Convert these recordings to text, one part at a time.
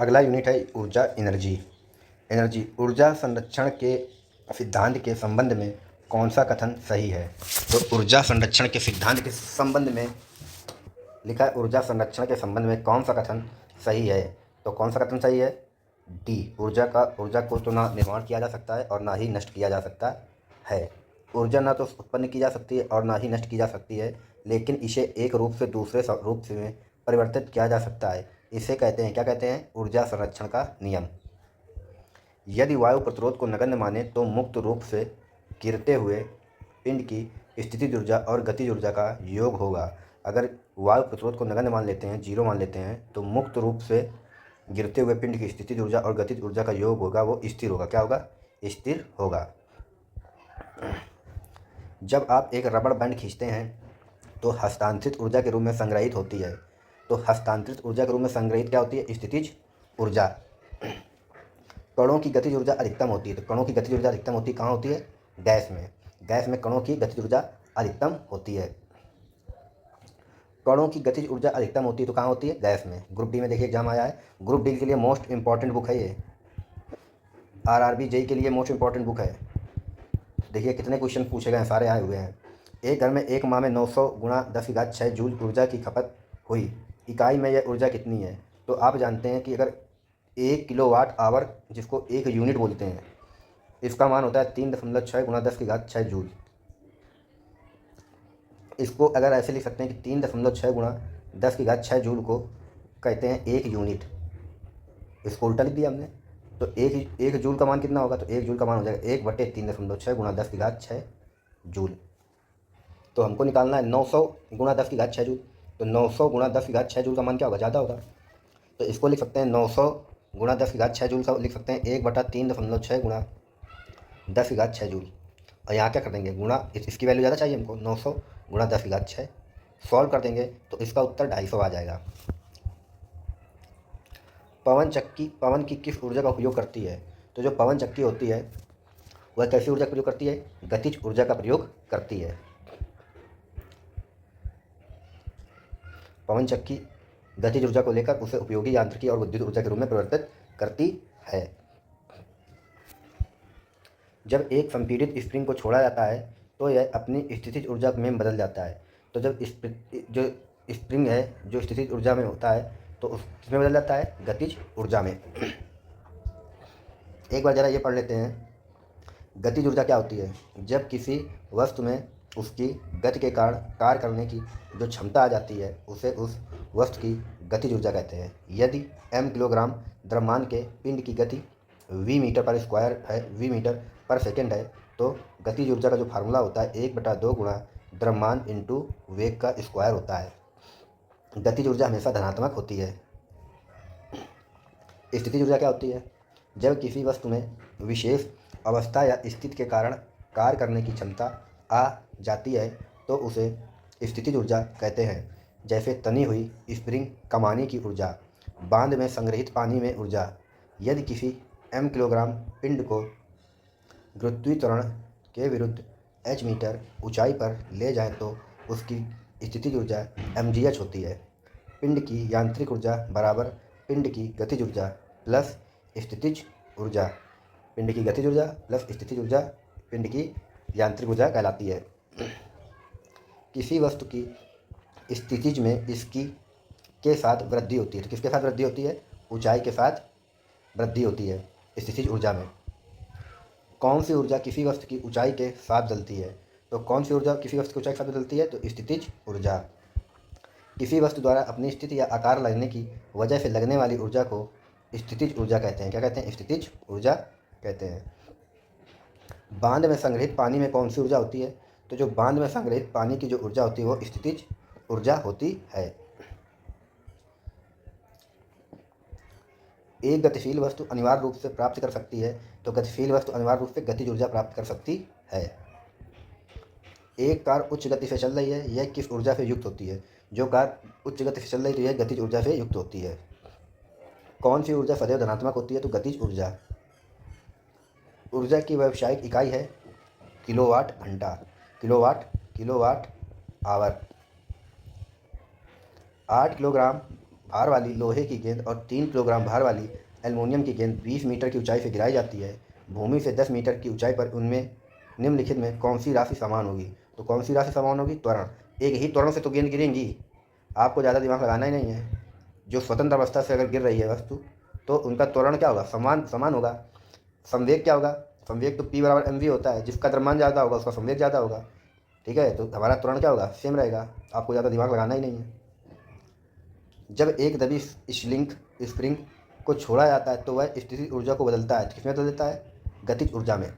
अगला यूनिट है ऊर्जा एनर्जी। एनर्जी ऊर्जा संरक्षण के सिद्धांत के संबंध में कौन सा कथन सही है? तो ऊर्जा संरक्षण के सिद्धांत के संबंध में लिखा है ऊर्जा संरक्षण के संबंध में कौन सा कथन सही है? तो कौन सा कथन सही है? डी। ऊर्जा को तो ना निर्माण किया जा सकता है और ना ही नष्ट किया जा सकता है। ऊर्जा ना तो उत्पन्न की जा सकती है और ना ही नष्ट की जा सकती है, लेकिन इसे एक रूप से दूसरे रूप में परिवर्तित किया जा सकता है। इसे कहते हैं, क्या कहते हैं? ऊर्जा संरक्षण का नियम। यदि वायु प्रतिरोध को नगण्य माने तो मुक्त रूप से गिरते हुए पिंड की स्थितिज ऊर्जा और गतिज ऊर्जा का योग होगा। अगर वायु प्रतिरोध को नगण्य मान लेते हैं, जीरो मान लेते हैं, तो मुक्त रूप से गिरते हुए पिंड की स्थितिज ऊर्जा और गतिज ऊर्जा का योग होगा, वो स्थिर होगा। क्या होगा? स्थिर होगा। जब आप एक रबड़ बैंड खींचते हैं तो हस्तांतरित ऊर्जा के रूप में संग्रहित होती है। तो हस्तांतरित ऊर्जा के रूप में संग्रहित क्या होती है? स्थितिज ऊर्जा। कणों की गतिज ऊर्जा अधिकतम होती है। तो कणों की गतिज ऊर्जा अधिकतम होती कहाँ होती है? गैस में। गैस में कणों की गतिज ऊर्जा अधिकतम होती है। कणों की गतिज ऊर्जा अधिकतम होती है तो कहाँ होती है? गैस में। ग्रुप डी में देखिए एग्जाम आया है, ग्रुप डी के लिए मोस्ट इंपॉर्टेंट बुक है ये, आरआरबी जेई के लिए मोस्ट इंपॉर्टेंट बुक है। देखिए कितने क्वेश्चन पूछे गए, सारे आए हुए हैं। एक घर में एक माह में 900 गुणा 10⁻6 जूल ऊर्जा की खपत हुई। इकाई में यह ऊर्जा कितनी है? तो आप जानते हैं कि अगर 1 किलोवाट आवर, जिसको 1 यूनिट बोलते हैं, इसका मान होता है 3.6 गुणा 10⁻6 जूल। इसको अगर ऐसे लिख सकते हैं कि 3.6 गुणा 10⁻6 जूल को कहते हैं 1 यूनिट। इसको उल्टा लिख दिया हमने, तो एक जूल का मान कितना होगा? तो 1 जूल का मान हो जाएगा 1/3.6 गुणा 10⁻6 जूल। तो हमको निकालना है 900 गुणा 10⁻6 जूल। तो 900 गुणा 10⁻6 जूल का मान क्या होगा? ज़्यादा होगा। तो इसको लिख सकते हैं 900 गुणा 10⁻6 जूल का लिख सकते हैं 1/3.6 गुणा 10⁻6 जूल। और यहाँ क्या कर देंगे? गुणा, इसकी वैल्यू ज़्यादा चाहिए हमको, 900 गुणा 10⁻6 सॉल्व कर देंगे तो इसका उत्तर 250 आ जाएगा। पवन की किस ऊर्जा का उपयोग करती है? तो जो पवन चक्की होती है वह कैसी ऊर्जा का प्रयोग करती है? गतिज ऊर्जा का प्रयोग करती है। पवन चक्की गतिज ऊर्जा को लेकर उसे उपयोगी यांत्रिकी और विद्युत ऊर्जा के रूप में परिवर्तित करती है। जब एक संपीड़ित स्प्रिंग को छोड़ा जाता है तो यह अपनी स्थितिज ऊर्जा में बदल जाता है। तो जब जो स्प्रिंग है जो स्थितिज ऊर्जा में होता है तो उसमें बदल जाता है गतिज ऊर्जा में। एक बार जरा ये पढ़ लेते हैं, गतिज ऊर्जा क्या होती है? जब किसी वस्तु में उसकी गति के कारण कार्य करने की जो क्षमता आ जाती है उसे उस वस्तु की गतिज ऊर्जा कहते हैं। यदि m किलोग्राम द्रव्यमान के पिंड की गति v मीटर पर स्क्वायर है, v मीटर पर सेकेंड है, तो गतिज ऊर्जा का जो फार्मूला होता है 1/2 गुणा द्रव्यमान इंटू वेग का स्क्वायर होता है। गतिज ऊर्जा हमेशा धनात्मक होती है। स्थितिज ऊर्जा क्या होती है? जब किसी वस्तु में विशेष अवस्था या स्थिति के कारण कार्य करने की क्षमता आ जाती है तो उसे स्थितिज ऊर्जा कहते हैं। जैसे तनी हुई स्प्रिंग, कमानी की ऊर्जा, बांध में संग्रहित पानी में ऊर्जा। यदि किसी m किलोग्राम पिंड को गुरुत्वाकर्षण के विरुद्ध h मीटर ऊंचाई पर ले जाएं तो उसकी स्थितिज ऊर्जा mgh होती है। पिंड की यांत्रिक ऊर्जा बराबर पिंड की गतिज ऊर्जा प्लस स्थितिज ऊर्जा। पिंड की गतिज ऊर्जा प्लस स्थितिज ऊर्जा पिंड की यांत्रिक ऊर्जा कहलाती है। किसी वस्तु की स्थितिज में इसकी के साथ वृद्धि होती है। तो किसके साथ वृद्धि होती है? ऊंचाई के साथ वृद्धि होती है स्थितिज ऊर्जा में। कौन सी ऊर्जा किसी वस्तु की ऊंचाई के साथ बदलती है? तो कौन सी ऊर्जा किसी वस्तु की ऊंचाई के साथ बदलती है? तो स्थितिज ऊर्जा। किसी वस्तु द्वारा अपनी स्थिति या आकार लगने की वजह से लगने वाली ऊर्जा को स्थितिज ऊर्जा कहते हैं। क्या कहते हैं? स्थितिज ऊर्जा कहते हैं। बांध में संग्रहित पानी में कौन सी ऊर्जा होती है? तो जो बांध में संग्रहित पानी की जो ऊर्जा होती है वो स्थितिज ऊर्जा होती है। एक गतिशील वस्तु अनिवार्य रूप से प्राप्त कर सकती है, तो गतिशील वस्तु अनिवार्य रूप से गतिज ऊर्जा प्राप्त कर सकती है। एक कार उच्च गति से चल रही है, यह किस ऊर्जा से युक्त होती है? जो कार उच्च गति से चल रही है तो यह गतिज ऊर्जा से युक्त होती है। कौन सी ऊर्जा सदैव धनात्मक होती है? तो गतिज ऊर्जा। ऊर्जा की व्यावसायिक इकाई है किलोवाट घंटा, किलोवाट आवर। 8 किलोग्राम भार वाली लोहे की गेंद और 3 किलोग्राम भार वाली एल्युमिनियम की गेंद 20 मीटर की ऊंचाई से गिराई जाती है, भूमि से 10 मीटर की ऊंचाई पर, उनमें निम्नलिखित में कौन सी राशि समान होगी? तो कौन सी राशि समान होगी? त्वरण। एक ही त्वरण से तो गेंद गिरेंगी, आपको ज़्यादा दिमाग लगाना ही नहीं है। जो स्वतंत्र अवस्था से अगर गिर रही है वस्तु, तो उनका त्वरण क्या होगा? समान समान होगा। संवेग क्या होगा? संवेग तो P बराबर mv होता है, जिसका द्रव्यमान ज़्यादा होगा उसका संवेग ज़्यादा होगा। ठीक है, तो हमारा त्वरण क्या होगा? सेम रहेगा, आपको ज़्यादा दिमाग लगाना ही नहीं है। जब एक दबी स्प्रिंग को छोड़ा जाता है तो वह स्थिति ऊर्जा को बदलता है। किसमें बदलता है? गतिज ऊर्जा में।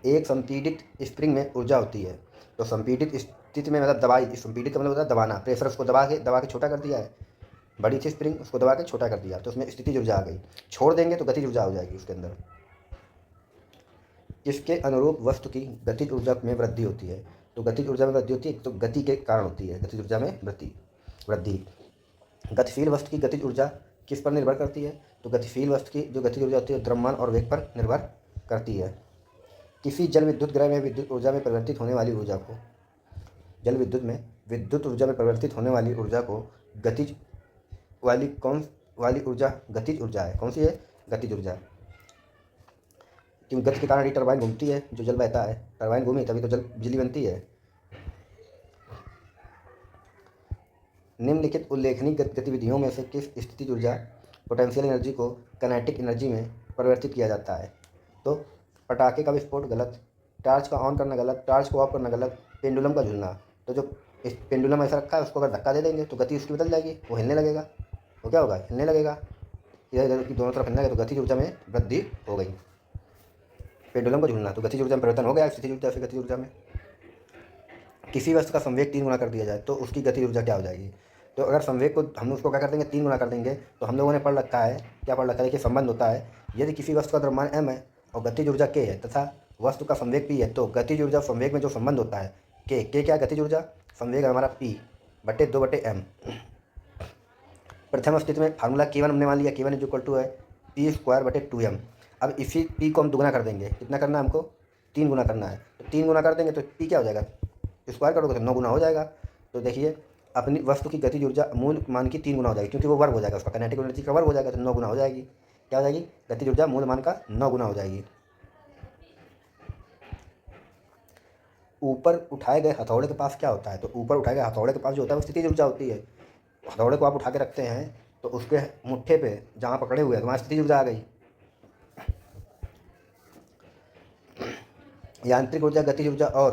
एक संपीड़ित स्प्रिंग में ऊर्जा होती है। तो संपीड़ित स्थिति में मतलब दबाई, संपीड़ित का मतलब होता है दबाना, प्रेशर, उसको दबा के छोटा कर दिया है। बड़ी थी स्प्रिंग, उसको दबा के छोटा कर दिया, तो उसमें स्थितिज ऊर्जा आ गई। छोड़ देंगे तो गतिज ऊर्जा हो जाएगी उसके अंदर। इसके अनुरूप वस्तु की गतिज ऊर्जा में वृद्धि होती है। तो गतिज ऊर्जा में वृद्धि होती है तो गति के कारण होती है, गतिज ऊर्जा में वृद्धि। गतिशील वस्तु की गतिज ऊर्जा किस पर निर्भर करती है? तो गतिशील वस्तु की जो गतिज ऊर्जा होती है द्रव्यमान और वेग पर निर्भर करती है। किसी जल विद्युत ग्रह में विद्युत ऊर्जा में परिवर्तित होने वाली ऊर्जा को, जल विद्युत में विद्युत ऊर्जा में परिवर्तित होने वाली ऊर्जा को गतिज वाली ऊर्जा गतिज ऊर्जा है। कौन सी है? गतिज ऊर्जा। क्योंकि गति के कारण ही टरबाइन घूमती है, जो जल बहता है, टरबाइन घूमी तभी तो जल बिजली बनती है। निम्नलिखित उल्लेखनीय गतिविधियों में से किस स्थितिज ऊर्जा पोटेंशियल एनर्जी को काइनेटिक एनर्जी में परिवर्तित किया जाता है? तो पटाखे का विस्फोट गलत, टार्च का ऑन करना गलत, टार्च को ऑफ करना गलत, पेंडुलम का झूलना। तो जो इस पेंडुलम ऐसा रखा है उसको अगर धक्का दे देंगे तो गति उसकी बदल जाएगी, वो हिलने लगेगा। तो क्या होगा? हिलने लगेगा, इधर इधर की दोनों तरफ हिलने लगेगा, तो गतिज ऊर्जा में वृद्धि हो गई। पेंडुलम का झूलना, तो गतिज ऊर्जा में परिवर्तन हो गया स्थितिज ऊर्जा से गतिज ऊर्जा में। किसी वस्तु का संवेग 3 गुना कर दिया जाए तो उसकी गतिज ऊर्जा क्या हो जाएगी? तो अगर संवेग को हम उसको क्या कर देंगे? 3 गुना कर देंगे, तो हम लोगों ने पढ़ रखा है, क्या पढ़ रखा है? देखिए संबंध होता है, यदि किसी वस्तु का द्रव्यमान m है और गतिज ऊर्जा k है तथा वस्तु का संवेग p है, तो गतिज ऊर्जा संवेग में जो संबंध होता है k क्या है? गतिज ऊर्जा, संवेग है हमारा p बटे 2/m। प्रथम स्थिति में फार्मूला k1 हमने मान लिया, k1 इज इक्वल टू है p²/2m। अब इसी p को हम दुगुना कर देंगे, कितना करना है हमको? 3 गुना करना है। तो 3 गुना कर देंगे तो p क्या हो जाएगा? स्क्वायर करोगे तो 9 गुना हो जाएगा। तो देखिए अपनी वस्तु की गतिज ऊर्जा मूल मान की 3 गुना हो जाएगी, क्योंकि वो वर्ग हो जाएगा, उसका काइनेटिक एनर्जी का वर्ग हो जाएगा, तो 9 गुना हो जाएगी। क्या हो जाएगी? गतिज ऊर्जा मूल मान का 9 गुना हो जाएगी। ऊपर उठाए गए हथौड़े के पास क्या होता है? तो ऊपर उठाए गए हथौड़े के पास जो होता है वो स्थितिज ऊर्जा होती है। हथौड़े को आप उठा के रखते हैं तो उसके मुट्ठे पे जहाँ पकड़े हुए हैं तो वहाँ स्थितिज ऊर्जा आ गई। यांत्रिक ऊर्जा गतिज ऊर्जा और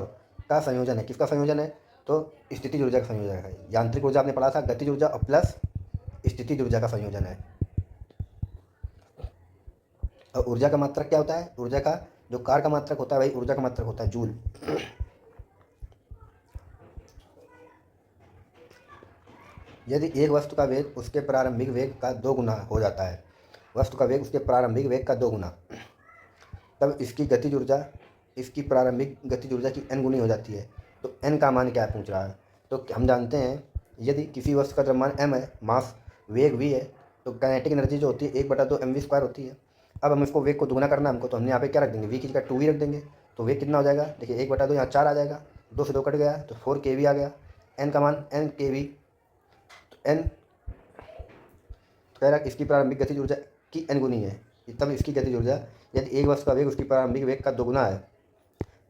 का संयोजन है। किसका संयोजन है? तो स्थितिज ऊर्जा का संयोजन है। यांत्रिक ऊर्जा आपने पढ़ा था, गतिज ऊर्जा और प्लस स्थितिज ऊर्जा का संयोजन है। और ऊर्जा का मात्रक क्या होता है? ऊर्जा का जो कार का मात्रक होता है वही ऊर्जा का मात्रक होता है, जूल। यदि एक वस्तु का वेग उसके प्रारंभिक वेग का 2 गुना हो जाता है, वस्तु का वेग उसके प्रारंभिक वेग का 2 गुना, तब इसकी गतिज ऊर्जा इसकी प्रारंभिक गतिज ऊर्जा की n गुनी हो जाती है। तो n का मान क्या पूछ रहा है? तो हम जानते हैं यदि किसी वस्तु का द्रव्यमान m है, मास वेग v है, तो काइनेटिक एनर्जी जो होती है 1/2 mv² होती है। अब हम इसको वेग को दुगना करना है हमको, तो हमने यहाँ पे क्या रख देंगे? v की जगह 2v रख देंगे। तो वेग कितना हो जाएगा? देखिए 1/2 यहाँ 4 आ जाएगा, 2 से 2 कट गया तो 4 kv आ गया। n का मान n kv, तो n कह रहा है इसकी प्रारंभिक गतिज ऊर्जा की n गुनी है, तब इसकी गतिज ऊर्जा, यदि एक वस्तु का वेग उसकी प्रारंभिक वेग का 2 गुना है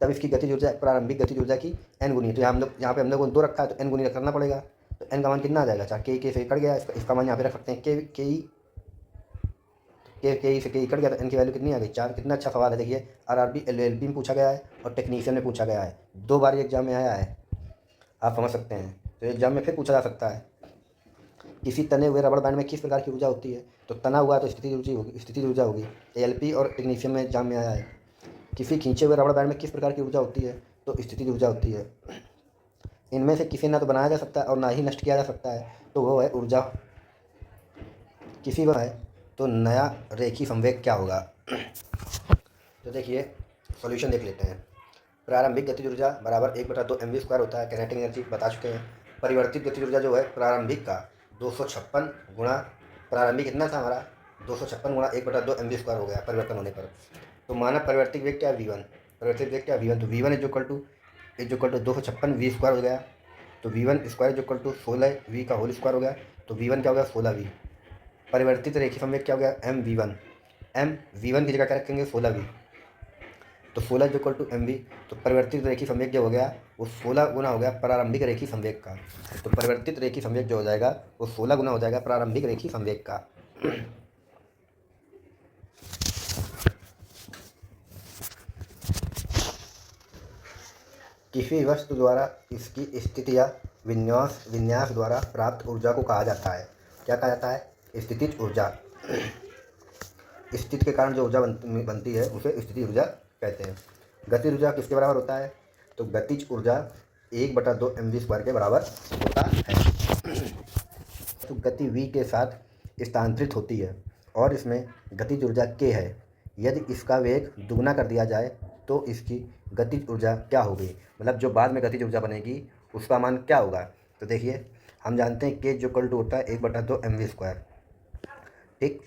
तब इसकी गतिज ऊर्जा प्रारंभिक गतिज ऊर्जा की n गुनी। तो यहाँ पे हम लोग 2 रखा है तो n गुनी करना पड़ेगा। तो n का मान कितना आ जाएगा? 4, के से कट गया, इसका मान यहाँ पे रख सकते हैं के से के कट गया, तो n की वैल्यू कितनी आ गई? 4। कितना अच्छा सवाल है। देखिए RRB LLB में पूछा गया है और टेक्नीशियन में पूछा गया है, 2 बार एग्जाम में आया है, आप समझ सकते हैं। तो एग्जाम में फिर पूछा जा सकता है। किसी तने हुए रबड़ बैंड में किस प्रकार की ऊर्जा होती है? तो तना हुआ तो स्थितिज ऊर्जा होगी, ALP और टेक्नीशियन में एग्जाम में आया है। किसी खींचे हुए रबड़ बैंड में किस प्रकार की ऊर्जा होती है? तो स्थितिज ऊर्जा होती है। इनमें से किसी ना तो बनाया जा सकता है और ना ही नष्ट किया जा सकता है, तो वो है ऊर्जा। किसी वह है तो नया रेखी संवेग क्या होगा? तो देखिए सॉल्यूशन देख लेते हैं। प्रारंभिक गतिज ऊर्जा बराबर 1/2 mv² होता है, काइनेटिक एनर्जी बता चुके हैं। परिवर्तित गतिज ऊर्जा जो है प्रारंभिक का 256 गुणा, प्रारंभिक कितना था हमारा? 256 गुणा 1/2 mv² हो गया परिवर्तन होने पर। तो मानव परिवर्तित वेग क्या है? v1। परिवर्तित वेग क्या है? v1। तो v1 is equal to 256 v² हो गया। तो V1 स्क्वायर जो इक्वल टू 16 V का होल स्क्वायर हो गया। तो V1 क्या हो गया 16V। परिवर्तित रेखीय संवेग क्या हो गया mv1। mv1 की जगह क्या रखेंगे 16V। तो 16 जो इक्वल टू mv। तो परिवर्तित रेखीय संवेग जो हो गया वो 16 गुना हो गया प्रारंभिक रेखीय संवेग का। तो परिवर्तित रेखीय संवेग जो हो जाएगा वो 16 गुना हो जाएगा प्रारंभिक रेखीय संवेग का। किसी वस्तु द्वारा इसकी स्थिति या विन्यास द्वारा प्राप्त ऊर्जा को कहा जाता है, क्या कहा जाता है, स्थितिज ऊर्जा। स्थिति के कारण जो ऊर्जा बनती है उसे स्थितिज ऊर्जा कहते हैं। गतिज ऊर्जा किसके बराबर होता है, तो गतिज ऊर्जा 1/2 mv² के बराबर होता है। तो गति v के साथ स्थानांतरित होती है और इसमें गतिज ऊर्जा k है। यदि इसका वेग दुगना कर दिया जाए तो इसकी गतिज ऊर्जा क्या होगी, मतलब जो बाद में गतिज ऊर्जा बनेगी उसका मान क्या होगा। तो देखिए हम जानते हैं k जो इक्वल टू होता है 1/2 mv²। ठीक,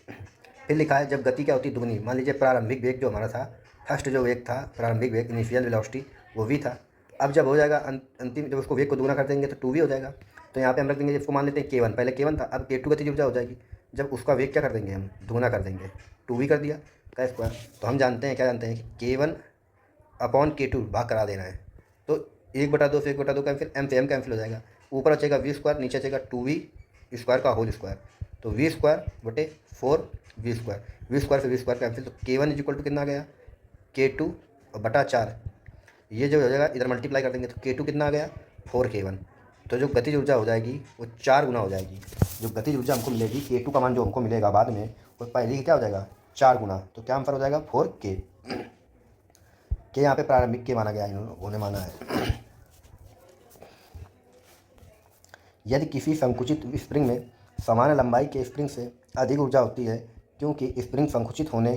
फिर लिखा है जब गति क्या होती है दुगनी। मान लीजिए प्रारंभिक वेग जो हमारा था, फर्स्ट जो वेग था प्रारंभिक वेग इनिशियल वेलोसिटी वो v था। अब जब हो जाएगा अंतिम, जब उसको वेग को दुगना कर देंगे तो 2v हो जाएगा। तो यहाँ पे हम रख देंगे, इसको मान लेते हैं k1, पहले k1 था, अब k2 गतिज ऊर्जा हो जाएगी। जब उसका वेग क्या कर देंगे हम दुगना कर देंगे, 2v कर दिया का स्क्वायर। तो हम जानते हैं क्या जानते हैं कि k1/k2 भाग करा देना है। तो 1/2 से 1/2 कैंसिल, m से m कैंसिल हो जाएगा, ऊपर बचेगा v², नीचे बचेगा 2v² का होल स्क्वायर। तो v²/4 v² से v² कैंसिल। तो k1 इज इक्वल टू कितना आ गया k2/4। ये जो हो जाएगा इधर मल्टीप्लाई कर देंगे तो k2 कितना आ गया 4k1। तो जो गतिज ऊर्जा हो जाएगी वो 4 गुना हो जाएगी। जो गतिज ऊर्जा हमको मिलेगी k2 का मान जो हमको मिलेगा बाद में वो पहले ही क्या हो जाएगा 4 गुना। तो क्या आंसर हो जाएगा 4k। के यहाँ पे प्रारंभिक के माना गया, इन्होंने माना है। यदि किसी संकुचित स्प्रिंग में समान लंबाई के स्प्रिंग से अधिक ऊर्जा होती है क्योंकि स्प्रिंग संकुचित होने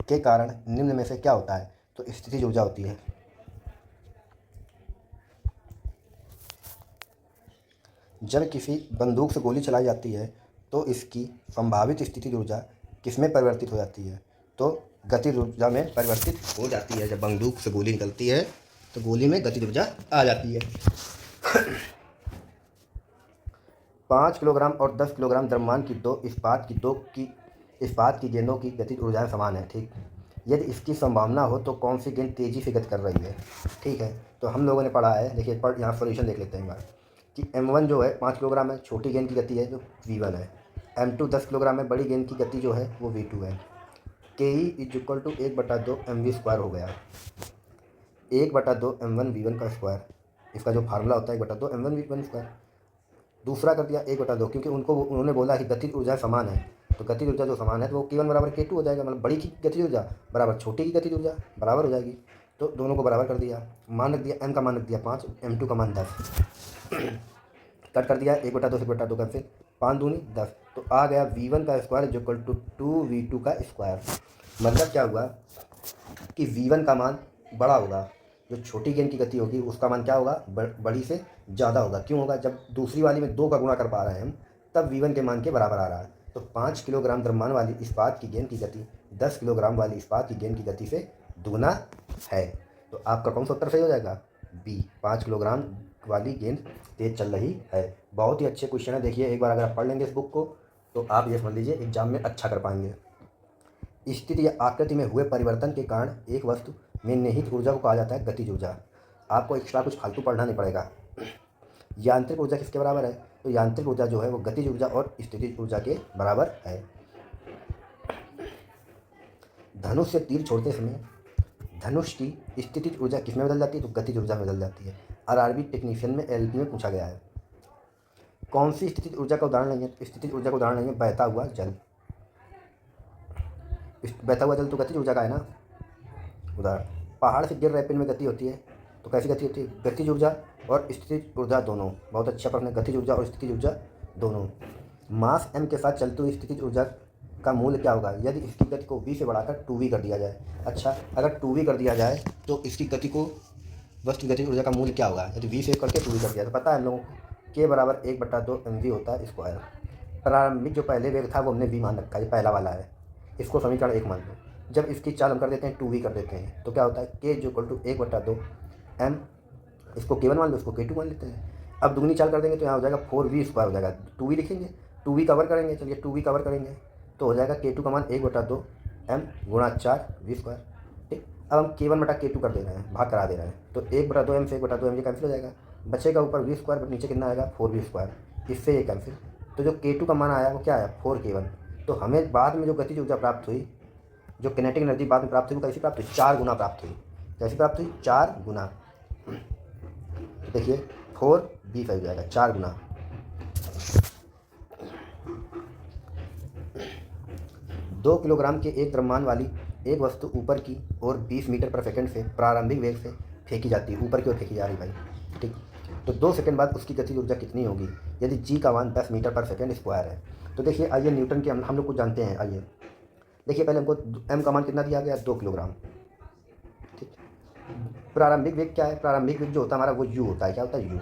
के कारण निम्न में से क्या होता है, तो स्थितिज ऊर्जा होती है। जब किसी बंदूक से गोली चलाई जाती है तो इसकी संभावित स्थितिज ऊर्जा किसमें परिवर्तित हो जाती है, तो गतिज ऊर्जा में परिवर्तित हो जाती है। जब बंदूक से गोली निकलती है तो गोली में गतिज ऊर्जा आ जाती है। 5 किलोग्राम और 10 किलोग्राम द्रव्यमान की दो इस्पात की गेंदों की गतिज ऊर्जाएं समान है। ठीक, यदि इसकी संभावना हो तो कौन सी गेंद तेजी से गति कर रही है। ठीक है, तो हम लोगों ने पढ़ा है, देखिए यहाँ सोल्यूशन देख लेते हैं एक बार कि m1 जो है 5 किलोग्राम है, छोटी गेंद की गति है जो v1 है। m2 10 किलोग्राम है, बड़ी गेंद की गति जो है वो v2 है। ke is equal to 1/2 mv² हो गया, 1/2 m1 v1 का स्क्वायर। इसका जो फार्मूला होता है 1/2 m1 v1 स्क्वायर। दूसरा कर दिया 1/2, क्योंकि उन्होंने बोला कि गतिज ऊर्जा समान है, तो गतिज ऊर्जा जो समान है तो वो k1 बराबर k2 हो जाएगा, मतलब बड़ी की गतिज ऊर्जा बराबर छोटी की गतिज ऊर्जा बराबर हो जाएगी। तो दोनों को बराबर कर दिया, मान रख दिया, m का मान रख दिया 5, m2 का मान 10। कट कर दिया 1/2 से 1/2 कैंसिल, 5 दूनी 10। तो आ गया v1 का स्क्वायर जो इक्वल टू 2v2 का स्क्वायर। मतलब क्या हुआ कि v1 का मान बड़ा होगा, जो छोटी गेंद की गति होगी उसका मान क्या होगा बड़ी से ज़्यादा होगा। क्यों होगा, जब दूसरी वाली में 2 का गुणा कर पा रहे हैं हम तब v1 के मान के बराबर आ रहा है। तो 5 किलोग्राम द्रव्यमान वाली इस्पात की गेंद की गति 10 किलोग्राम वाली इस्पात की गेंद की गति से दुगना है। तो आपका कौन सा उत्तर सही हो जाएगा, बी, 5 किलोग्राम वाली गेंद तेज चल रही है। बहुत ही अच्छे क्वेश्चन है, देखिए एक बार अगर आप पढ़ लेंगे इस बुक को तो आप ये समझ लीजिए एग्जाम में अच्छा कर पाएंगे। स्थिति या आकृति में हुए परिवर्तन के कारण एक वस्तु में निहित ऊर्जा को कहा जाता है गतिज ऊर्जा। आपको एक्स्ट्रा कुछ फालतू पढ़ना नहीं पड़ेगा। यांत्रिक ऊर्जा किसके बराबर है, तो यांत्रिक ऊर्जा जो है वो गतिज ऊर्जा और स्थितिज ऊर्जा के बराबर है। धनुष से तीर छोड़ते समय धनुष की स्थितिज ऊर्जा किसमें बदल जाती है, तो गतिज ऊर्जा में बदल जाती है। आरआरबी टेक्नीशियन में एलपी में पूछा गया है। कौन सी स्थितिज ऊर्जा का उदाहरण नहीं है, स्थितिज ऊर्जा का उदाहरण नहीं है बहता हुआ जल। बहता हुआ जल तो गतिज ऊर्जा का है ना उदाहरण। पहाड़ से गिर रहे पेड़ में गति होती है, तो कैसी गति होती है, गतिज ऊर्जा और स्थितिज ऊर्जा दोनों। बहुत अच्छा प्रश्न है, गतिज ऊर्जा और स्थितिज ऊर्जा दोनों। मास m के साथ चलती हुई स्थितिज ऊर्जा का मूल्य क्या होगा यदि इसकी गति को v से बढ़ाकर 2v कर दिया जाए। अच्छा, अगर 2v कर दिया जाए तो इसकी गति को वस्तु गतिज ऊर्जा का मूल्य क्या होगा, यदि v से करके 2v कर दिया तो पता है हम लोगों को k बराबर 1/2 mv होता है स्क्वायर। प्रारंभिक जो पहले वेग था वो हमने v मान रखा है, पहला वाला है, इसको समीकरण 1 मान लो। जब इसकी चाल हम कर देते हैं 2v कर देते हैं तो क्या होता है k जो इक्वल टू 1/2 m, इसको k1 मान लो, इसको k2 मान लेते हैं। अब दुगनी चाल कर देंगे तो यहाँ हो जाएगा 4v² हो जाएगा, 2v लिखेंगे, 2v कवर करेंगे, चलिए 2v कवर करेंगे तो हो जाएगा k2 का मान 1/2 m गुणा 4v²। ठीक, अब हम k1 बटा k2 कर दे रहे हैं, भाग करा दे रहे हैं, तो 1/2 m से 1/2 m ये कैंसिल हो जाएगा, बचेगा ऊपर v² बट नीचे कितना आएगा 4v², इससे ये कैंसिल। तो जो k2 का मान आया वो क्या आया 4k1। तो हमें बाद में जो गतिज ऊर्जा प्राप्त हुई, जो किनेटिक एनर्जी बाद में प्राप्त हुई, वो कैसी प्राप्त हुई, 4 गुना प्राप्त हुई। कैसी प्राप्त हुई, 4 गुना। तो देखिए 4b हो जाएगा 4 गुना। 2 किलोग्राम के एक द्रव्यमान वाली एक वस्तु ऊपर की ओर 20 मीटर पर सेकंड से प्रारंभिक वेग से फेंकी जाती है, ऊपर की ओर फेंकी जा रही भाई। ठीक, तो 2 सेकंड बाद उसकी गतिज ऊर्जा कितनी होगी यदि g का मान 10 मीटर पर सेकंड स्क्वायर है। तो देखिए आइए न्यूटन के हम लोग कुछ जानते हैं। आइए देखिए पहले हमको m का मान कितना दिया गया 2 किलोग्राम। ठीक, प्रारंभिक वेग क्या है, प्रारंभिक वेग जो होता है हमारा वो u होता है, क्या होता है u,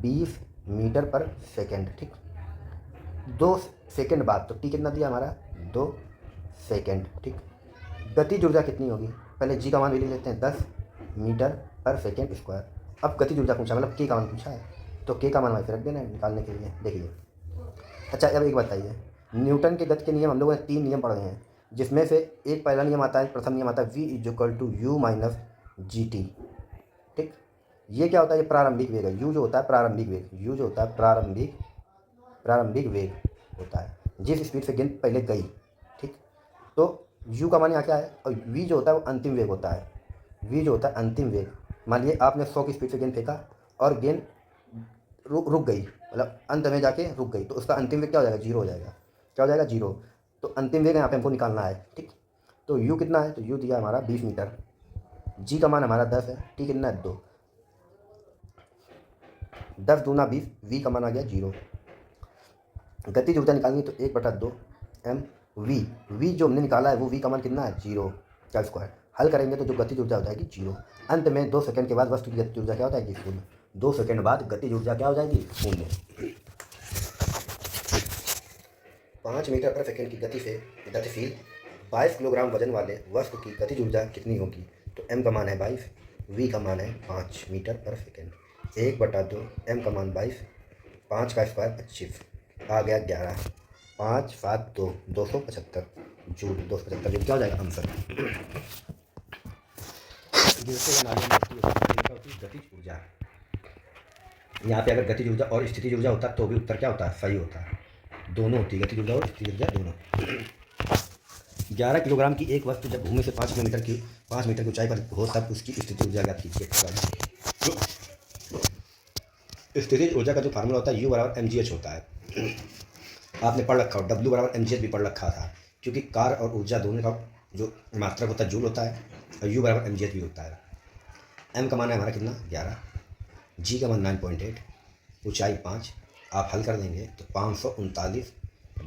20 मीटर पर सेकंड। ठीक, 2 सेकंड बाद, तो t कितना दिया हमारा 2 सेकंड। ठीक, गतिज ऊर्जा कितनी होगी, पहले g का मान भी ले लेते हैं 10 मीटर पर सेकंड स्क्वायर। अब गतिज ऊर्जा पूछा, मतलब k का मान पूछा है, तो k का मान वैसे रख देना है निकालने के लिए। देखिए अच्छा अब एक बताइए, न्यूटन के गति के नियम हम लोगों ने 3 नियम पढ़े हैं, जिसमें से एक पहला नियम आता है, प्रथम नियम आता है v = u - gt। ठीक, ये क्या होता है, ये प्रारंभिक वेग है, u जो होता है प्रारंभिक वेग, u जो होता है प्रारंभिक वेग होता है, जिस स्पीड से गेंद पहले गई। ठीक, तो u का मान यहाँ क्या है, और v जो होता है वो अंतिम वेग होता है, v जो होता है अंतिम वेग। मान लिए आपने 100 की स्पीड से गेंद फेंका और गेंद रुक गई, मतलब अंत में जाके रुक गई, तो उसका अंतिम वेग क्या हो जाएगा, 0 हो जाएगा। क्या हो जाएगा, 0। तो अंतिम वेग यहाँ पे हमको निकालना है। ठीक, तो u कितना है, तो u दिया हमारा 20 मीटर, g का मान हमारा 10 है, t कितना है 2, 10 दूना 20, v का मान आ गया 0। गतिज ऊर्जा निकालेंगे तो 1/2 m v जो हमने निकाला है वो v का मान कितना है 0 का स्क्वायर। हल करेंगे तो जो गतिज ऊर्जा हो जाएगी 0। अंत में 2 सेकंड के बाद वस्तु की गतिज ऊर्जा क्या हो जाएगी, शून्य। 2 सेकंड बाद गतिज ऊर्जा क्या हो जाएगी, शून्य। 5 मीटर पर सेकंड की गति से गतिशील 22 किलोग्राम वजन वाले वस्तु की गतिज ऊर्जा कितनी होगी, तो m का मान है 22, v का मान है 5 मीटर पर सेकंड, 1/2 m का मान 22, 5 का स्क्वायर 25, आ गया 11, 5 7 2 275 जूल। 275 जूल क्या हो जाएगा आंसर। गतिज ऊर्जा, यहाँ पे अगर गतिज ऊर्जा और स्थितिज ऊर्जा होता तो भी उत्तर क्या होता है, सही होता है। दोनों होती है, गतिज ऊर्जा और स्थितिज ऊर्जा दोनों। 11 किलोग्राम की एक वस्तु जब भूमि से 5 मीटर की ऊंचाई पर हो तब उसकी स्थितिज ऊर्जा ज्ञात कीजिए। स्थितिज ऊर्जा का जो फार्मूला होता है u = mgh होता है। आपने पढ़ रखा हो, w = mgh भी पढ़ रखा था, क्योंकि कार्य और ऊर्जा दोनों का जो मात्रक होता है जूल होता है, और u = mgh भी होता है। m का मान है हमारा कितना 11, g का मान 9.8, ऊंचाई 5। आप हल कर देंगे तो 539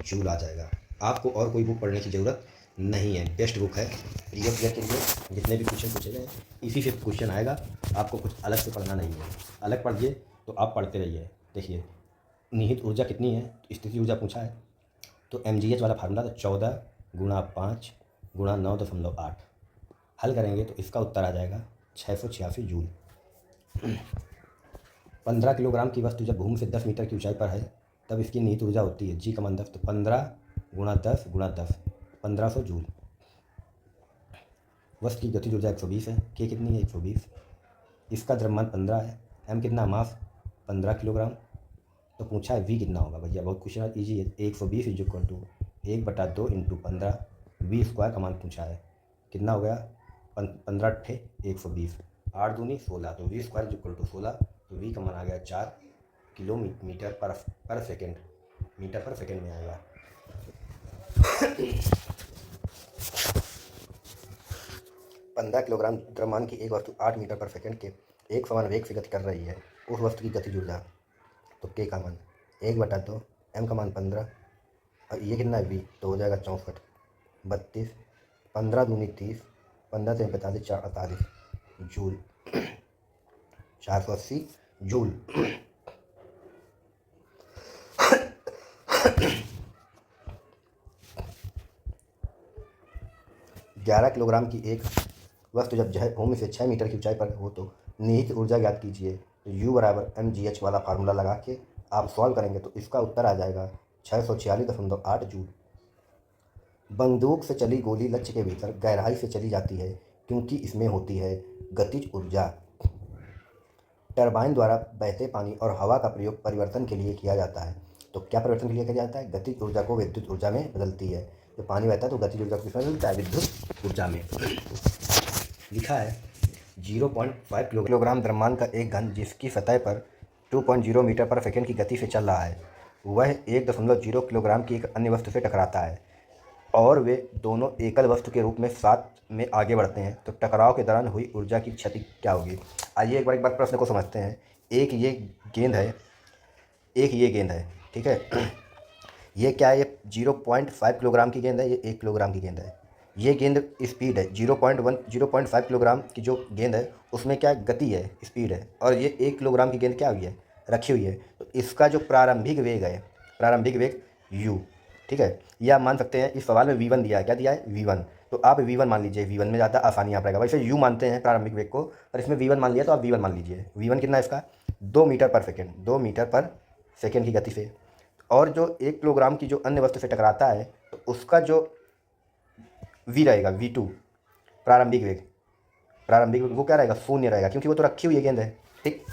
जूल आ जाएगा। आपको और कोई बुक पढ़ने की ज़रूरत नहीं है, बेस्ट बुक है प्रीवियस ईयर के लिए। जितने भी क्वेश्चन पूछे गए इसी से क्वेश्चन आएगा, आपको कुछ अलग से पढ़ना नहीं है। अलग पढ़िए तो आप पढ़ते रहिए। देखिए निहित ऊर्जा कितनी है, स्थिति ऊर्जा पूछा है, तो mgh वाला फार्मूला तो 14 × 5 × 9.8। हल करेंगे तो इसका उत्तर आ जाएगा 686 जूल। 15 किलोग्राम की वस्तु जब भूमि से 10 मीटर की ऊंचाई पर है तब इसकी निहित ऊर्जा होती है g का मान 10, तो 15 × 10 × 10 1500 जूल। वस्तु की गतिज ऊर्जा 120 है, k कितनी है 120, इसका द्रव्यमान 15 है, m कितना मास 15 किलोग्राम। तो पूछा है v कितना होगा, भैया बहुत क्वेश्चन ईजी है। 120 = 1/2 × 15, v² का मान पूछा है, कितना हो गया 15 × 120, 8 दूनी 16, तो v² = 16, तो v का मान आ गया 4 किलोमीटर पर सेकंड, मीटर पर सेकंड में आएगा। 15 किलोग्राम द्रव्यमान की एक वस्तु 8 मीटर पर सेकंड के एक समान वेग से गति कर रही है। उस वस्तु की गतिज ऊर्जा, तो k का मान 1/2, m का मान 15, और ये कितना है v, तो हो जाएगा 64, 32, 15 दूनी 30, 15 से 45, 4 48 जूल। 480 जूल। 11 किलोग्राम की एक वस्तु जब भूमि से 6 मीटर की ऊंचाई पर हो तो निहित ऊर्जा ज्ञात कीजिए। तो u बराबर mgh वाला फार्मूला लगा के आप सॉल्व करेंगे तो इसका उत्तर आ जाएगा 646.8 जूल। बंदूक से चली गोली लक्ष्य के भीतर गहराई से चली जाती है क्योंकि इसमें होती है गतिज ऊर्जा। टरबाइन द्वारा बहते पानी और हवा का प्रयोग परिवर्तन के लिए किया जाता है। तो क्या परिवर्तन के लिए किया जाता है? गतिज ऊर्जा को विद्युत ऊर्जा में बदलती है। जो पानी बहता है तो गतिज ऊर्जा को किसमें बदलता है? विद्युत ऊर्जा में। लिखा है 0.5 किलोग्राम द्रव्यमान का एक घन जिसकी सतह पर 2.0 मीटर पर सेकेंड की गति से चल रहा है, वह 1.0 किलोग्राम की एक अन्य वस्तु से टकराता है और वे दोनों एकल वस्तु के रूप में साथ में आगे बढ़ते हैं, तो टकराव के दौरान हुई ऊर्जा की क्षति क्या होगी? आइए एक बार प्रश्न को समझते हैं। एक ये गेंद है, ठीक है। ये क्या है? ये 0.5 किलोग्राम की गेंद है, ये 1 किलोग्राम की गेंद है। ये गेंद स्पीड है 0.5 किलोग्राम की जो गेंद है उसमें क्या गति है, स्पीड है, और ये 1 किलोग्राम की गेंद क्या हुई है, रखी हुई है। तो इसका जो प्रारंभिक वेग है, प्रारंभिक वेग u, ठीक है। यह आप मान सकते हैं, इस सवाल में v1 दिया है, क्या दिया है? v1। तो आप v1 मान लीजिए, v1 में ज़्यादा आसानी यहाँ रहेगा। वैसे u मानते हैं प्रारंभिक वेग को, और इसमें v1 मान लिया तो आप v1 मान लीजिए। v1 कितना है इसका? 2 मीटर पर सेकेंड, 2 मीटर पर सेकेंड की गति से। और जो 1 किलोग्राम की जो अन्य वस्तु से टकराता है तो उसका जो v रहेगा, v2, प्रारंभिक वेग वो क्या रहेगा? शून्य रहेगा, क्योंकि वो तो रखी हुई है गेंद है, ठीक।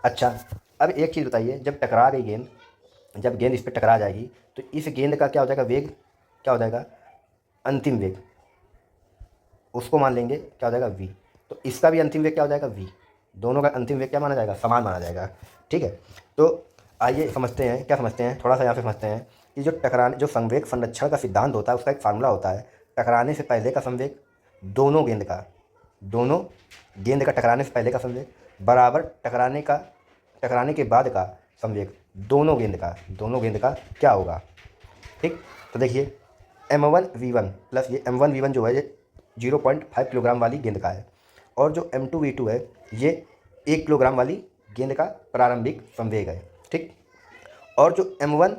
अच्छा, अब एक चीज़ बताइए, जब टकरा गई गेंद, जब गेंद इस पर टकरा जाएगी तो इस गेंद का क्या हो जाएगा? वेग क्या हो जाएगा? अंतिम वेग, उसको मान लेंगे क्या हो जाएगा? v। तो इसका भी अंतिम वेग क्या हो जाएगा? v। दोनों का अंतिम वेग क्या माना जाएगा? समान माना जाएगा, ठीक है। तो आइए समझते हैं, क्या समझते हैं, थोड़ा सा यहाँ पे समझते हैं कि जो संवेग संरक्षण का सिद्धांत होता है उसका एक फार्मूला होता है। टकराने से पहले का संवेग दोनों गेंद का टकराने से पहले का संवेग बराबर टकराने के बाद का संवेग दोनों गेंद का क्या होगा, ठीक। तो देखिए m1v1 प्लस ये m1v1 जो है ये 0.5 किलोग्राम वाली गेंद का है, और जो m2v2 है ये 1 किलोग्राम वाली गेंद का प्रारंभिक संवेग है, ठीक। और जो m1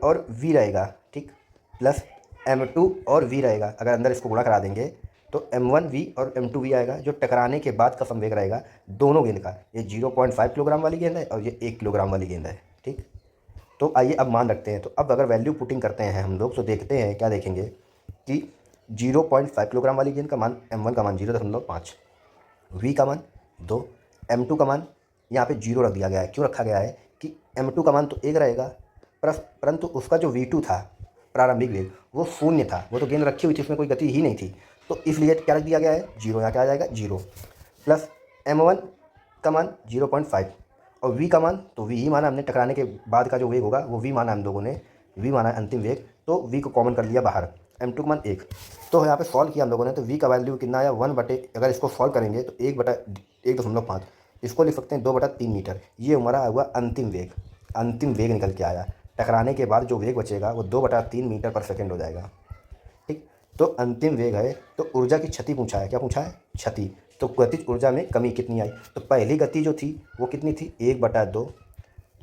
और v रहेगा, ठीक, प्लस m2 और v रहेगा, अगर अंदर इसको गुणा करा देंगे तो m1v और m2v आएगा, जो टकराने के बाद का संवेग रहेगा दोनों गेंद का। ये 0.5 किलोग्राम वाली गेंद है और ये 1 किलोग्राम वाली गेंद है, ठीक। तो आइए अब मान रखते हैं। तो अब अगर वैल्यू पुटिंग करते हैं हम लोग तो देखते हैं, क्या देखेंगे कि 0.5 किलोग्राम वाली गेंद का मान m1 का मान 0.5, v का मान 2, m2 का मान यहाँ पे 0 रख दिया गया है। क्यों रखा गया है कि m2 का मान तो 1 रहेगा, परंतु उसका जो v2 था प्रारंभिक वेग वो शून्य था, वो तो गेंद रखी हुई थी, उसमें कोई गति ही नहीं थी, तो इसलिए क्या रख दिया गया है? 0। यहाँ क्या आ जाएगा? 0 प्लस m1 का मान 0.5 और v का मान तो v ही माना हमने, टकराने के बाद का जो वेग होगा वो v माना हम लोगों ने, v माना अंतिम वेग, तो v को कॉमन कर लिया बाहर, m2 का मान 1। तो यहाँ पे सॉल्व किया हम लोगों ने, तो v का वैल्यू कितना आया? 1/, अगर इसको सॉल्व करेंगे तो 1/1.5, इसको लिख सकते हैं 2/3 मीटर। ये हमारा हुआ अंतिम वेग निकल के आया। टकराने के बाद जो वेग बचेगा वो 2/3 मीटर पर सेकेंड हो जाएगा, ठीक। तो अंतिम वेग है, तो ऊर्जा की क्षति पूछा है। क्या पूछा है? क्षति। तो गतिज ऊर्जा में कमी कितनी आई? तो पहली गति जो थी वो कितनी थी? 1/2,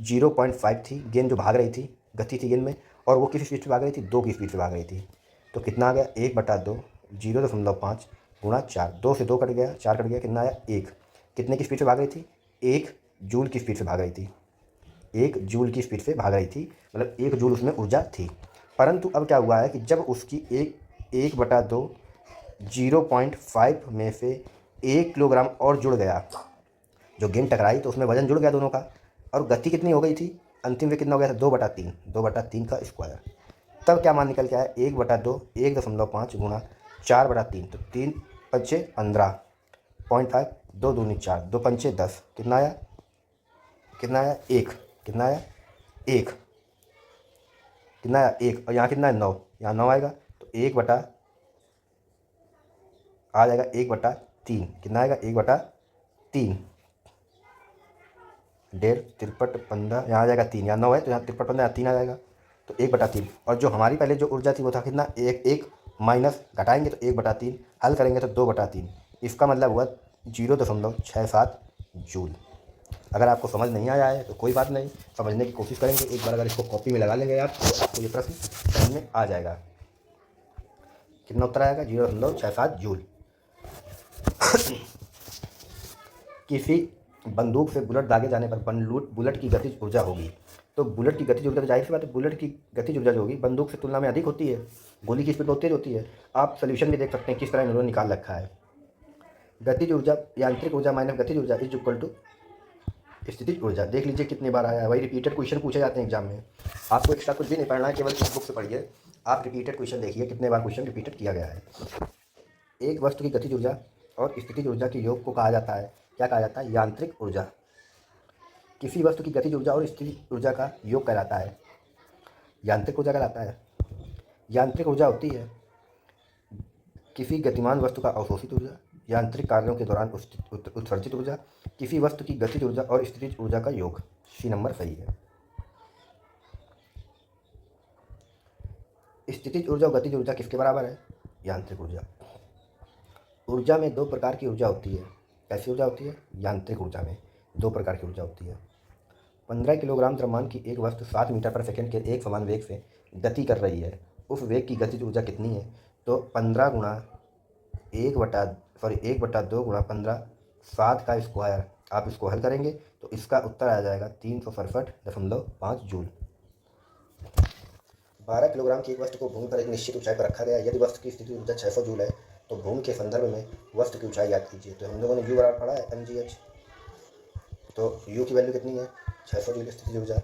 0.5 थी गेंद जो भाग रही थी, गति थी गेंद में, और वो किस स्पीड से भाग रही थी? 2 की स्पीड से भाग रही थी। तो कितना आ गया? 1/2 0.5 गुणा 4, 2 से 2 कट गया, 4 कट गया, कितना आया? 1। कितने की स्पीड से भाग रही थी? 1 जूल की स्पीड से भाग रही थी, 1 जूल की स्पीड से भाग रही थी, मतलब 1 जूल उसमें ऊर्जा थी। परंतु अब क्या हुआ है कि जब उसकी 1/2 0.5 में से 1 किलोग्राम और जुड़ गया, जो गेंद टकराई तो उसमें वजन जुड़ गया दोनों का, और गति कितनी हो गई थी? अंतिम वेग कितना हो गया था? 2/3 का स्क्वायर। तब क्या मान निकल के आया? 1/2 1.5 गुणा 4/3, तो 3 पंचे 15.5, 2 दूनी 4, 2 पंचे 10, कितना आया? 1, कितना आया? 1, कितना आया? 1, और यहाँ कितना है? 9, यहाँ 9 आएगा, तो 1/, आ जाएगा 1/3, कितना आएगा? 1/3, 1.5 तिरपट 15, यहाँ आ जाएगा 3, यहाँ 9 है तो यहाँ तिरपट 15, यहाँ 3 आ जाएगा, तो 1/3। और जो हमारी पहले जो ऊर्जा थी वो था कितना? 1 माइनस घटाएंगे तो 1/3, हल करेंगे तो 2/3, इसका मतलब हुआ 0.67 जूल। अगर आपको समझ नहीं आया है तो कोई बात नहीं, समझने की कोशिश करेंगे। एक बार अगर इसको कॉपी में लगा लेंगे आप तो आपको ये प्रश्न समझ में आ जाएगा। कितना उत्तर आएगा? 0.67 जूल। किसी बंदूक से बुलेट दागे जाने पर बुलेट की गतिज ऊर्जा होगी। तो बुलेट की गतिज ऊर्जा, तो जाहिर सी बात है बुलेट की गतिज ऊर्जा जो होगी बंदूक से तुलना में अधिक होती है। गोली की स्पीड बहुत तेज होती है। आप सोल्यूशन भी देख सकते हैं किस तरह इन्होंने निकाल रखा है। गतिज ऊर्जा, यांत्रिक ऊर्जा माइनस गतिज ऊर्जा इज इक्वल टू स्थितिज ऊर्जा। देख लीजिए कितनी बार आया है, वही रिपीटेड क्वेश्चन पूछे जाते हैं एग्जाम में। आपको एक्स्ट्रा कुछ भी नहीं पढ़ना है, केवल इस बुक से पढ़िए। आप रिपीटेड क्वेश्चन देखिए कितने बार क्वेश्चन रिपीटेड किया गया है। एक वस्तु की गतिज ऊर्जा और स्थितिज ऊर्जा के योग को कहा जाता है, क्या कहा जाता है? यांत्रिक ऊर्जा। किसी वस्तु की गतिज ऊर्जा और स्थितिज ऊर्जा का योग कहलाता है यांत्रिक ऊर्जा कहलाता है। यांत्रिक ऊर्जा होती है किसी गतिमान वस्तु का अवशोषित ऊर्जा, यांत्रिक कार्यों के दौरान उत्सर्जित ऊर्जा, किसी वस्तु की गतिज ऊर्जा और स्थितिज ऊर्जा का योग। सी नंबर सही है। स्थितिज ऊर्जा और गतिज ऊर्जा किसके बराबर है? यांत्रिक ऊर्जा। ऊर्जा में दो प्रकार की ऊर्जा होती है। कैसी ऊर्जा होती है? यांत्रिक ऊर्जा में दो प्रकार की ऊर्जा होती है। 15 किलोग्राम द्रव्यमान की एक वस्तु 7 मीटर पर सेकंड के एक समान वेग से गति कर रही है। उस वेग की गतिज ऊर्जा कितनी है? तो 15 गुणा 1/2 गुणा 15 7 का स्क्वायर। आप इसको हल करेंगे तो इसका उत्तर आ जाएगा 367.5 जूल। 12 किलोग्राम की एक वस्तु को भूमि पर एक निश्चित ऊंचाई पर रखा गया। यदि वस्तु की स्थिति ऊर्जा 600 जूल है तो भूमि के संदर्भ में वस्तु की ऊंचाई याद कीजिए। तो हम लोगों ने यू बराबर पढ़ा है mgh। तो यू की वैल्यू कितनी है? 600 जूल स्थिति ऊर्जा।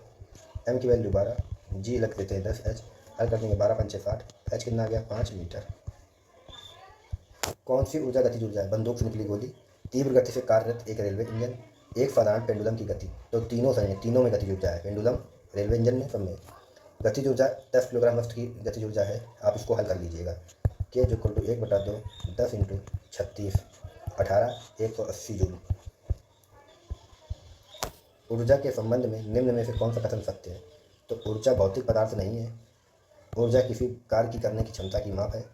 एम की वैल्यू 12, जी लग देते हैं 10, एच हल कर देंगे 12 पंचे 60, एच कितना आ गया? 5 मीटर। कौन सी ऊर्जा गतिज ऊर्जा है? बंदूक से निकली गोली, तीव्र गति से कार्यरत एक रेलवे इंजन, एक साधारण पेंडुलम की गति। तो तीनों सही है, तीनों में गतिज ऊर्जा है। पेंडुलम, रेलवे इंजन में, सब में। गतिज ऊर्जा 10 किलोग्राम वस्तु की गतिज ऊर्जा है। आप इसको हल कर लीजिएगा। के जो इक्वल टू 1/2 10 इंटू 36 18 180 जूल। ऊर्जा के संबंध में निम्न में से कौन सा कथन सत्य है? तो ऊर्जा भौतिक पदार्थ नहीं है। ऊर्जा किसी कार्य की करने की क्षमता की माप है।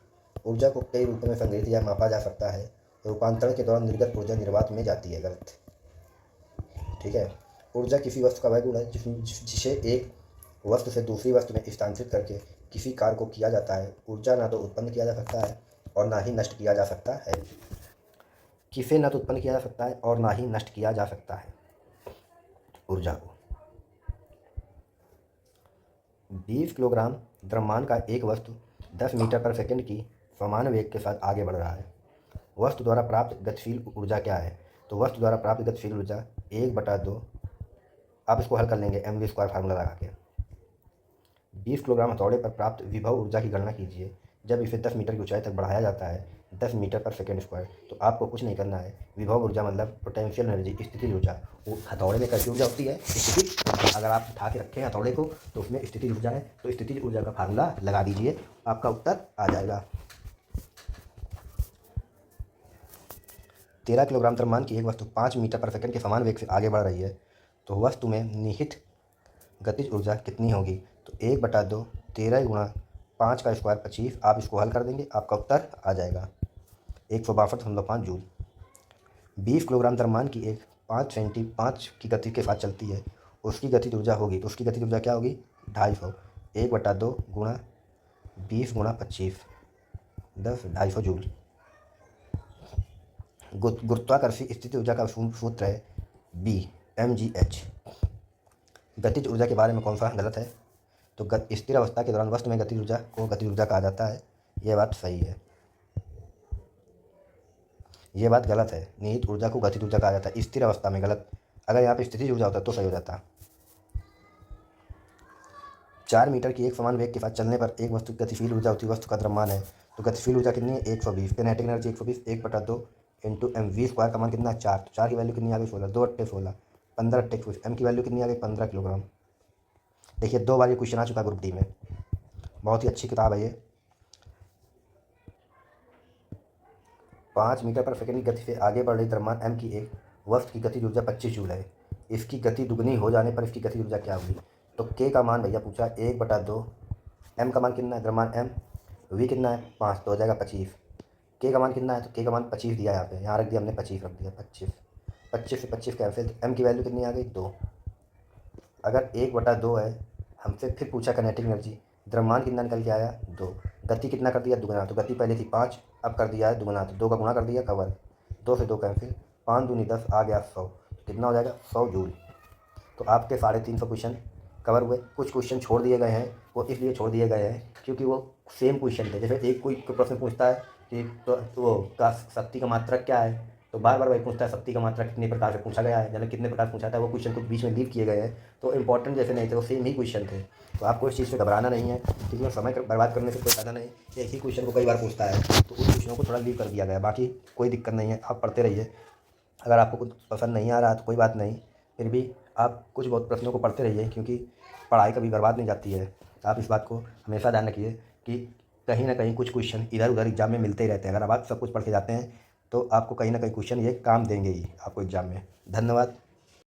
ऊर्जा को कई रूपों में संग्रहित या मापा जा सकता है। रूपांतरण के दौरान निर्गत ऊर्जा निर्वात में जाती है। गलत। ठीक है। ऊर्जा किसी वस्तु का वह गुण है जिसे एक वस्तु से दूसरी वस्तु में स्थानांतरित करके किसी कार्य को किया जाता है। ऊर्जा ना तो उत्पन्न किया जा सकता है और ना ही नष्ट किया जा सकता है। किसे ना तो उत्पन्न किया जा सकता है और ना ही नष्ट किया जा सकता है ऊर्जा को। 20 किलोग्राम द्रव्यमान का एक वस्तु 10 मीटर पर सेकंड की समान वेग के साथ आगे बढ़ रहा है। वस्तु द्वारा प्राप्त गतिशील ऊर्जा क्या है? तो वस्तु द्वारा प्राप्त गतिशील ऊर्जा 1/2, आप इसको हल कर लेंगे mv² फार्मूला लगा के। 20 किलोग्राम हथौड़े पर प्राप्त विभव ऊर्जा की गणना कीजिए जब इसे 10 मीटर की ऊंचाई तक बढ़ाया जाता है 10 मीटर पर सेकंड स्क्वायर। तो आपको कुछ नहीं करना है। विभव ऊर्जा मतलब पोटेंशियल एनर्जी, स्थितिज ऊर्जा। वो हथौड़े में कैसी ऊर्जा होती है? स्थितिज। अगर आप उठा के रखें हथौड़े को तो उसमें स्थितिज ऊर्जा है, तो स्थितिज ऊर्जा का फार्मूला लगा दीजिए, आपका उत्तर आ जाएगा। 13 किलोग्राम द्रव्यमान की एक वस्तु 5 मीटर पर सेकंड के समान वेग से आगे बढ़ रही है, तो वस्तु में निहित गतिज ऊर्जा कितनी होगी? तो 1/2 13 गुणा 5 का स्क्वायर 25। आप इसको हल कर देंगे, आपका उत्तर आ जाएगा 162.5 जूल। 20 किलोग्राम द्रव्यमान की एक 5 की गति के साथ चलती है, उसकी गतिज ऊर्जा होगी, तो उसकी गतिज ऊर्जा क्या होगी? 250। 1/2 गुणा 20 गुणा 25 10 250 जूल। गुरुत्वाकर्षी स्थिति ऊर्जा का सूत्र है B mgh। गतिज ऊर्जा के बारे में कौन सा गलत है? तो स्थिर अवस्था के दौरान वस्तु में गतिज ऊर्जा को गतिज ऊर्जा कहा जाता है। यह बात सही है। यह बात गलत है। निहित ऊर्जा को गतिज ऊर्जा कहा जाता है स्थिर अवस्था में। गलत। अगर यहाँ पे स्थितिज ऊर्जा होता तो सही हो जाता। 4 मीटर की एक समान वेग के साथ चलने पर एक वस्तु की गतिशील ऊर्जा होती है, वस्तु का द्रव्यमान है, तो गतिशील ऊर्जा कितनी है? 120। किनेटिक एनर्जी 120 1/2 इंटू mv² का मान कितना है? 4। तो 4 की वैल्यू कितनी आ गई? 16। 2 × 16 15 × 21। एम की वैल्यू कितनी आ गई? 15 किलोग्राम। देखिए 2 बार ये क्वेश्चन आ चुका ग्रुप डी में। बहुत ही अच्छी किताब है ये। 5 मीटर पर सेकंड की गति से आगे बढ़ रही द्रव्यमान m की एक वस्तु की गतिज ऊर्जा 25 जूल है। इसकी गति दुगनी हो जाने पर इसकी गतिज ऊर्जा क्या होगी? तो k का मान भैया पूछा 1/2, m का मान कितना है? द्रव्यमान m, v कितना है? 5, तो हो जाएगा 25। k का मान कितना है? तो k का मान 25 दिया है, यहाँ रख दिया हमने 25 रख दिया। 25 से 25 कैंसिल। m की वैल्यू कितनी आ गई? 2। अगर 1/2 है, हमसे फिर पूछा काइनेटिक एनर्जी, द्रव्यमान कितना निकल के आया? 2। गति कितना कर दिया? दुगना। तो गति पहले थी 5, अब कर दिया है दुगना, तो 2 का गुणा कर दिया, कवर। 2 से 2 कैंसिल, 5 दूनी 10 आ गया 100। कितना हो जाएगा 100 जूल। तो आपके 350 क्वेश्चन कवर हुए। कुछ क्वेश्चन छोड़ दिए गए हैं, वो इसलिए छोड़ दिए गए हैं क्योंकि वो सेम क्वेश्चन थे। जैसे एक कोई प्रश्न पूछता है कि तो वो का शक्ति का मात्रक क्या है, तो बार बार वही पूछता है शक्ति का मात्रक कितने प्रकार से पूछा गया है, यानी कितने प्रकार से पूछा था। वो क्वेश्चन कुछ बीच में लीव किए गए हैं, तो इंपॉर्टेंट जैसे नहीं थे, वो सेम ही क्वेश्चन थे। तो आपको इस चीज़ से घबराना नहीं है, इसमें समय बर्बाद करने से कोई फ़ायदा नहीं। एक ही क्वेश्चन को कई बार पूछता है, तो उस क्वेश्चनों को थोड़ा लीव कर दिया गया है। बाकी कोई दिक्कत नहीं है, आप पढ़ते रहिए। अगर आपको कुछ पसंद नहीं आ रहा तो कोई बात नहीं, फिर भी आप कुछ बहुत प्रश्नों को पढ़ते रहिए, क्योंकि पढ़ाई कभी बर्बाद नहीं जाती है। आप इस बात को हमेशा ध्यान रखिए कि कहीं ना कहीं कुछ क्वेश्चन इधर उधर एग्जाम में मिलते ही रहते हैं। अगर आप सब कुछ पढ़ के जाते हैं तो आपको कहीं ना कहीं क्वेश्चन ये काम देंगे ही आपको एग्जाम में। धन्यवाद।